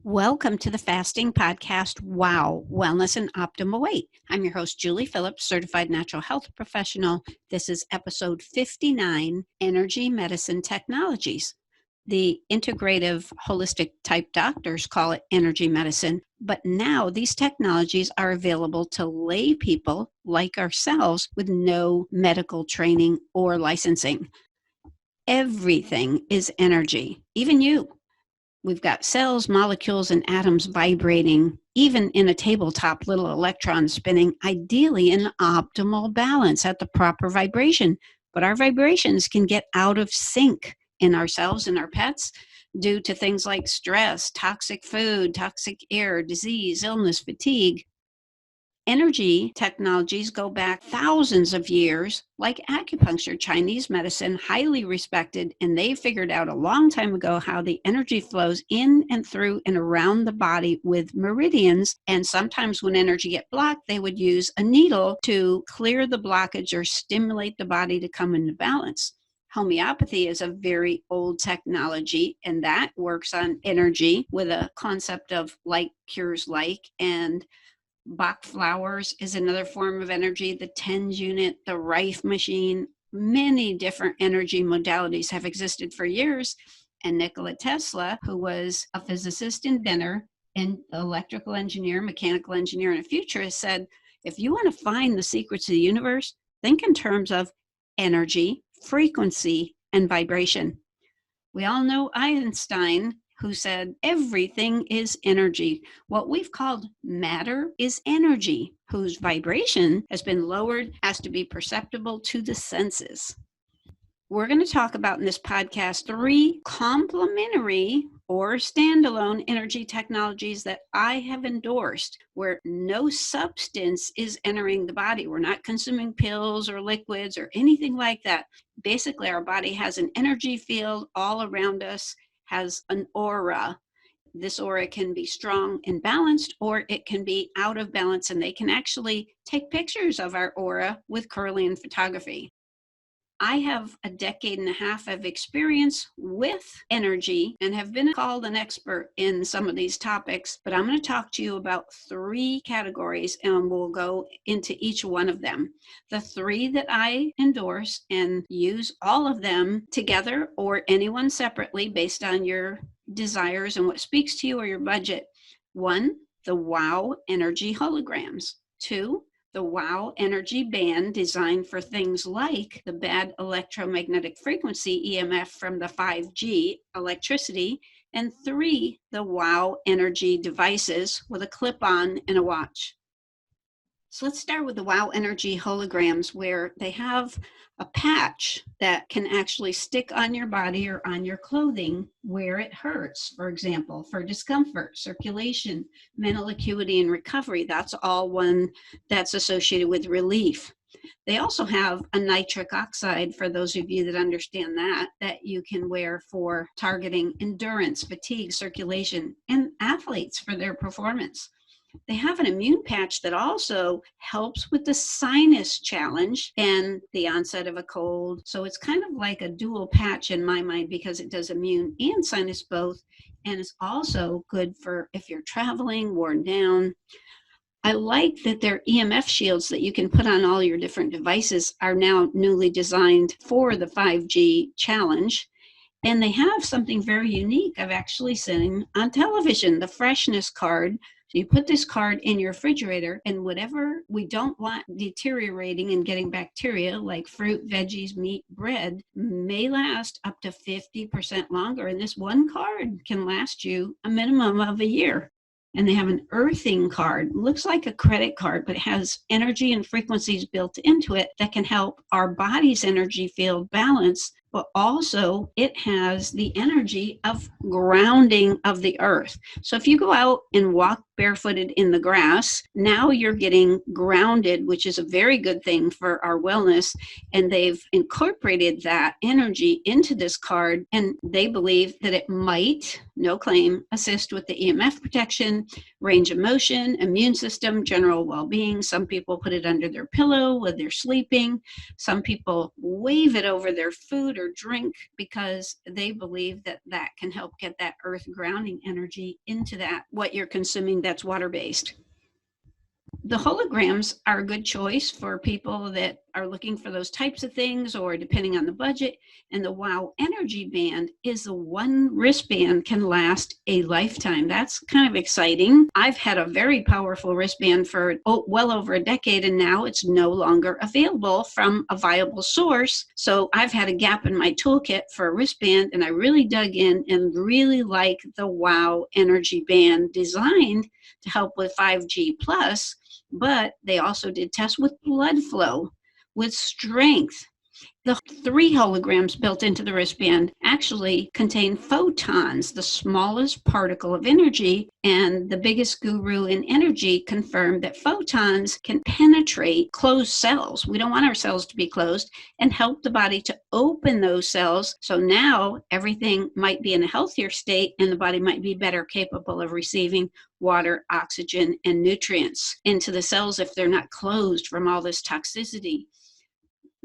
Welcome to the Fasting Podcast, Wow, Wellness and Optimal Weight. I'm your host, Julie Phillips, certified natural health professional. This is episode 59, Energy Medicine Technologies. The integrative holistic type doctors call it energy medicine, but now these technologies are available to lay people like ourselves with no medical training or licensing. Everything is energy, even you. We've got cells, molecules, and atoms vibrating, even in a tabletop, little electrons spinning, ideally in optimal balance at the proper vibration. But our vibrations can get out of sync in ourselves and our pets due to things like stress, toxic food, toxic air, disease, illness, fatigue. Energy technologies go back thousands of years, like acupuncture, Chinese medicine, highly respected, and they figured out a long time ago how the energy flows in and through and around the body with meridians. And sometimes when energy get blocked, they would use a needle to clear the blockage or stimulate the body to come into balance. Homeopathy is a very old technology, and that works on energy with a concept of like cures like, and Bach flowers is another form of energy, the TENS unit, the Rife machine. Many different energy modalities have existed for years. And Nikola Tesla, who was a physicist, inventor, and electrical engineer, mechanical engineer, and a futurist, said, if you want to find the secrets of the universe, think in terms of energy, frequency, and vibration. We all know Einstein, who said everything is energy. What we've called matter is energy, whose vibration has been lowered as to be perceptible to the senses. We're going to talk about in this podcast 3 complementary or standalone energy technologies that I have endorsed, where no substance is entering the body. We're not consuming pills or liquids or anything like that. Basically, our body has an energy field all around us, has an aura. This aura can be strong and balanced, or it can be out of balance, and they can actually take pictures of our aura with Kirlian photography. I have a decade and a half of experience with energy and have been called an expert in some of these topics, but I'm going to talk to you about 3 categories and we'll go into each one of them. The 3 that I endorse, and use all of them together or anyone separately based on your desires and what speaks to you or your budget. 1, the Wow Energy holograms. 2, the Wow Energy Band, designed for things like the bad electromagnetic frequency EMF from the 5G electricity. And 3, the Wow Energy devices with a clip-on and a watch. So let's start with the Wow Energy holograms, where they have a patch that can actually stick on your body or on your clothing where it hurts, for example, for discomfort, circulation, mental acuity, and recovery. That's all one that's associated with relief. They also have a nitric oxide, for those of you that understand that you can wear for targeting endurance, fatigue, circulation, and athletes for their performance. They have an immune patch that also helps with the sinus challenge and the onset of a cold. So it's kind of like a dual patch in my mind, because it does immune and sinus both. And it's also good for if you're traveling, worn down. I like that their EMF shields that you can put on all your different devices are now newly designed for the 5G challenge. And they have something very unique I've actually seen on television, the freshness card. So you put this card in your refrigerator, and whatever we don't want deteriorating and getting bacteria, like fruit, veggies, meat, bread, may last up to 50% longer. And this one card can last you a minimum of a year. And they have an earthing card. It looks like a credit card, but it has energy and frequencies built into it that can help our body's energy field balance. But also it has the energy of grounding of the earth. So if you go out and walk barefooted in the grass, now you're getting grounded, which is a very good thing for our wellness. And they've incorporated that energy into this card, and they believe that it might, no claim, assist with the EMF protection, range of motion, immune system, general well-being. Some people put it under their pillow when they're sleeping. Some people wave it over their food liquid or drink because they believe that that can help get that earth grounding energy into that, what you're consuming that's water-based. The holograms are a good choice for people that are looking for those types of things or depending on the budget. And the Wow Energy Band is the one wristband can last a lifetime. That's kind of exciting. I've had a very powerful wristband for well over a decade, and now it's no longer available from a viable source. So I've had a gap in my toolkit for a wristband, and I really dug in and really like the Wow Energy Band designed to help with 5G plus. But they also did tests with blood flow, with strength. The 3 holograms built into the wristband actually contain photons, the smallest particle of energy, and the biggest guru in energy confirmed that photons can penetrate closed cells. We don't want our cells to be closed, and help the body to open those cells. So now everything might be in a healthier state and the body might be better capable of receiving water, oxygen, and nutrients into the cells if they're not closed from all this toxicity.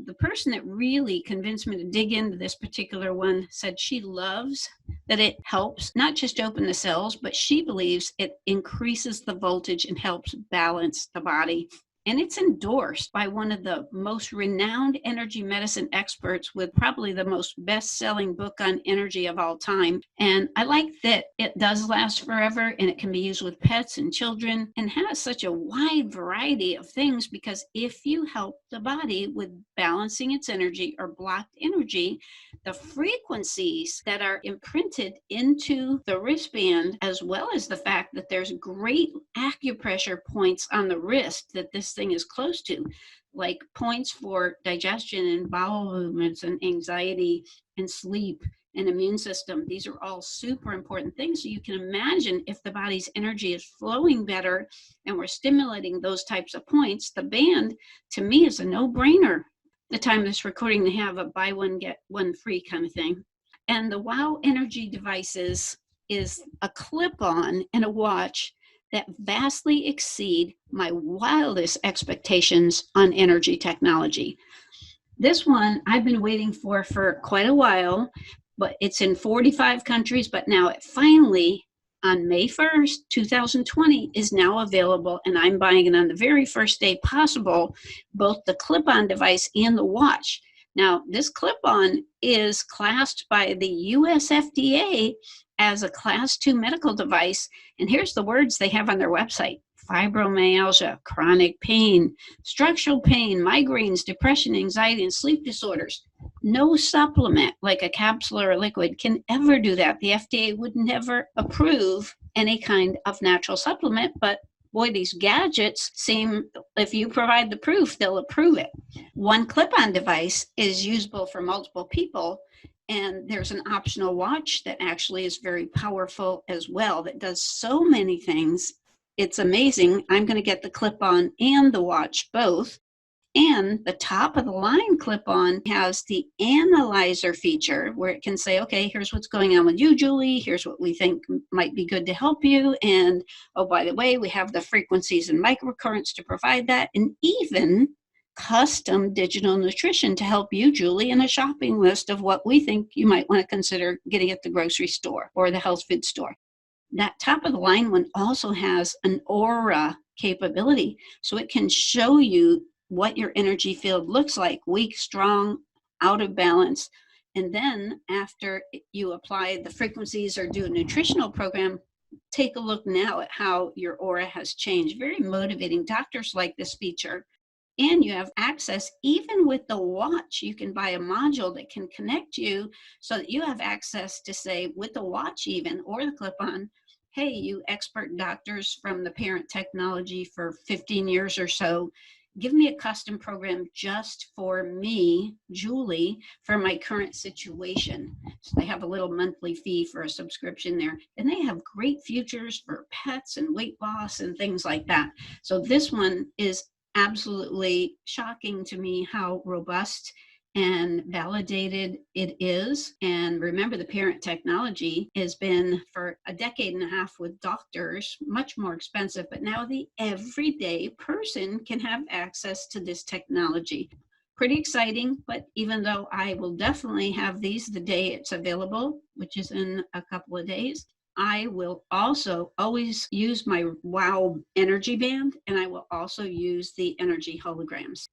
The person that really convinced me to dig into this particular one said she loves that it helps not just open the cells, but she believes it increases the voltage and helps balance the body. And it's endorsed by one of the most renowned energy medicine experts with probably the most best-selling book on energy of all time. And I like that it does last forever and it can be used with pets and children and has such a wide variety of things, because if you help the body with balancing its energy or blocked energy, the frequencies that are imprinted into the wristband, as well as the fact that there's great acupressure points on the wrist that this thing is close to, like points for digestion and bowel movements and anxiety and sleep and immune system. These are all super important things. So you can imagine if the body's energy is flowing better and we're stimulating those types of points, the band to me is a no-brainer. The time of this recording, they have a buy one, get one free kind of thing. And the Wow Energy devices is a clip-on and a watch that vastly exceed my wildest expectations on energy technology. This one I've been waiting for quite a while, but it's in 45 countries, but now it finally, on May 1st, 2020, is now available, and I'm buying it on the very first day possible, both the clip-on device and the watch. Now, this clip-on is classed by the US FDA as a Class 2 medical device, and here's the words they have on their website: fibromyalgia, chronic pain, structural pain, migraines, depression, anxiety, and sleep disorders. No supplement like a capsule or a liquid can ever do that. The FDA would never approve any kind of natural supplement, but boy, these gadgets seem, if you provide the proof, they'll approve it. One clip-on device is usable for multiple people, and there's an optional watch that actually is very powerful as well, that does so many things. It's amazing. I'm going to get the clip-on and the watch both. And the top of the line clip-on has the analyzer feature where it can say, okay, here's what's going on with you, Julie. Here's what we think might be good to help you. And oh, by the way, we have the frequencies and microcurrents to provide that. And even custom digital nutrition to help you, Julie, and a shopping list of what we think you might want to consider getting at the grocery store or the health food store. That top of the line one also has an aura capability, so it can show you what your energy field looks like: weak, strong, out of balance. And then after you apply the frequencies or do a nutritional program, take a look now at how your aura has changed. Very motivating. Doctors like this feature. And you have access, even with the watch, you can buy a module that can connect you so that you have access to say, with the watch even, or the clip-on, hey, you expert doctors from the parent technology for 15 years or so, give me a custom program just for me, Julie, for my current situation. So they have a little monthly fee for a subscription there. And they have great features for pets and weight loss and things like that. So this one is absolutely shocking to me how robust and validated it is. And remember, the parent technology has been for a decade and a half with doctors, much more expensive, but now the everyday person can have access to this technology. pretty exciting, but even though I will definitely have these the day it's available, which is in a couple of days, I will also always use my WOW energy band, and I will also use the energy holograms.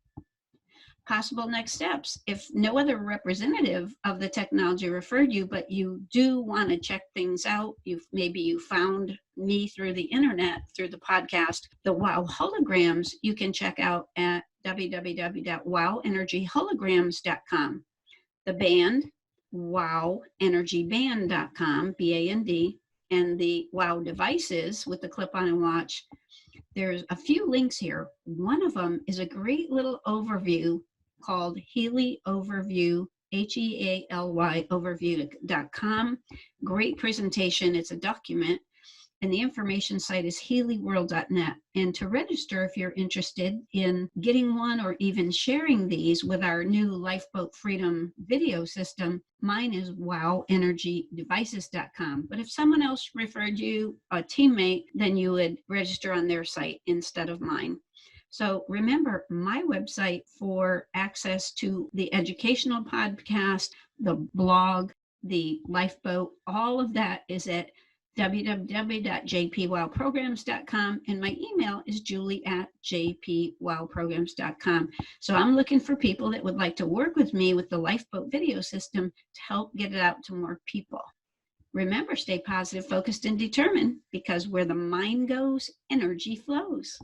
Possible next steps. If no other representative of the technology referred you, but you do want to check things out, maybe you found me through the internet, through the podcast, the WOW holograms, you can check out at www.wowenergyholograms.com. The band, wowenergyband.com, BAND, and the WOW devices with the clip-on and watch. There's a few links here. One of them is a great little overview called Healy Overview, HEALY overview.com. Great presentation. It's a document. And the information site is healyworld.net. And to register, if you're interested in getting one or even sharing these with our new Lifeboat Freedom video system, mine is wowenergydevices.com. But if someone else referred you, a teammate, then you would register on their site instead of mine. So remember, my website for access to the educational podcast, the blog, the Lifeboat, all of that is at www.jpwowprograms.com, and my email is julie@jpwowprograms.com. So I'm looking for people that would like to work with me with the Lifeboat video system to help get it out to more people. Remember, stay positive, focused, and determined, because where the mind goes, energy flows.